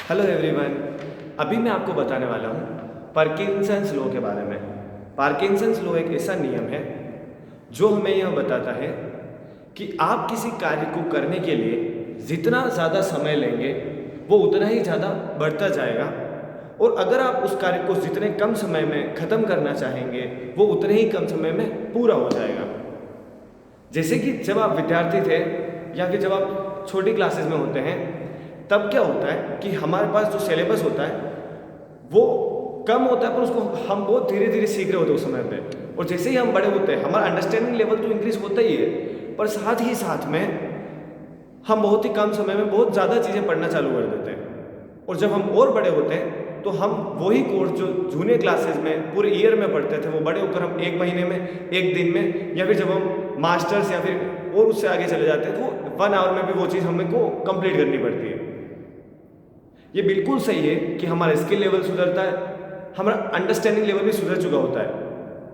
Hello everyone. अभी मैं आपको बताने वाला हूँ पार्किंसंस लॉ के बारे में। पार्किंसंस लॉ एक ऐसा नियम है जो हमें यह बताता है कि आप किसी कार्य को करने के लिए जितना ज़्यादा समय लेंगे वो उतना ही ज़्यादा बढ़ता जाएगा, और अगर आप उस कार्य को जितने कम समय में ख़त्म करना चाहेंगे वो उतने ही कम समय में पूरा हो जाएगा। जैसे कि जब आप विद्यार्थी थे या फिर जब आप छोटी क्लासेस में होते हैं, तब क्या होता है कि हमारे पास जो सिलेबस होता है वो कम होता है, पर उसको हम बहुत धीरे धीरे सीख रहे होते हैं उस समय पे। और जैसे ही हम बड़े होते हैं हमारा अंडरस्टैंडिंग लेवल तो इंक्रीज होता ही है, पर साथ ही साथ में हम बहुत ही कम समय में बहुत ज़्यादा चीज़ें पढ़ना चालू कर देते हैं। और जब हम और बड़े होते हैं तो हम वही कोर्स जो जूनियर क्लासेस में पूरे ईयर में पढ़ते थे वो बड़े होकर हम एक महीने में, एक दिन में, या फिर जब हम मास्टर्स या फिर और उससे आगे चले जाते हैं तो 1 आवर में भी वो चीज़ हमें को कंप्लीट करनी पड़ती है। ये बिल्कुल सही है कि हमारा स्किल लेवल सुधरता है, हमारा अंडरस्टैंडिंग लेवल भी सुधर चुका होता है,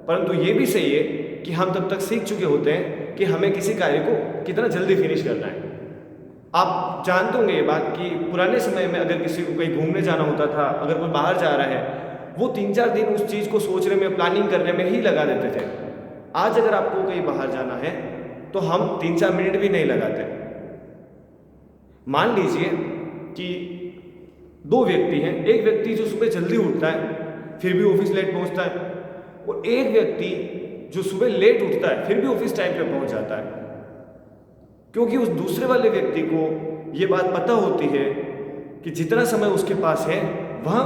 परंतु ये भी सही है कि हम तब तक सीख चुके होते हैं कि हमें किसी कार्य को कितना जल्दी फिनिश करना है। आप जानते होंगे ये बात कि पुराने समय में अगर किसी को कहीं घूमने जाना होता था, अगर कोई बाहर जा रहा है, वो 3-4 दिन उस चीज़ को सोचने में, प्लानिंग करने में ही लगा देते थे। आज अगर आपको कहीं बाहर जाना है तो हम 3-4 मिनट भी नहीं लगाते। मान लीजिए कि 2 व्यक्ति हैं, एक व्यक्ति जो सुबह जल्दी उठता है फिर भी ऑफिस लेट पहुंचता है, और एक व्यक्ति जो सुबह लेट उठता है फिर भी ऑफिस टाइम पे पहुंच जाता है, क्योंकि उस दूसरे वाले व्यक्ति को ये बात पता होती है कि जितना समय उसके पास है वह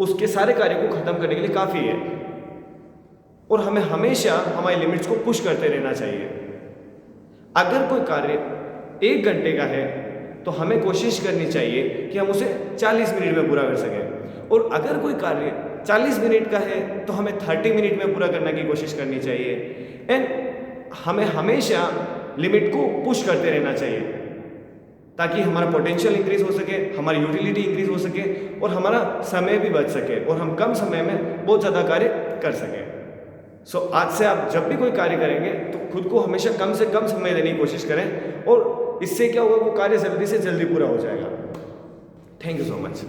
उसके सारे कार्य को खत्म करने के लिए काफ़ी है। और हमें हमेशा हमारी लिमिट्स को पुश करते रहना चाहिए। अगर कोई कार्य 1 घंटे का है तो हमें कोशिश करनी चाहिए कि हम उसे 40 मिनट में पूरा कर सकें, और अगर कोई कार्य 40 मिनट का है तो हमें 30 मिनट में पूरा करने की कोशिश करनी चाहिए। एंड हमें हमेशा लिमिट को पुश करते रहना चाहिए ताकि हमारा पोटेंशियल इंक्रीज हो सके, हमारी यूटिलिटी इंक्रीज हो सके, और हमारा समय भी बच सके, और हम कम समय में बहुत ज़्यादा कार्य कर सकें। सो आज से आप जब भी कोई कार्य करेंगे तो खुद को हमेशा कम से कम समय देने की कोशिश करें, और इससे क्या होगा, वो कार्य जल्दी से जल्दी पूरा हो जाएगा। Thank you so much.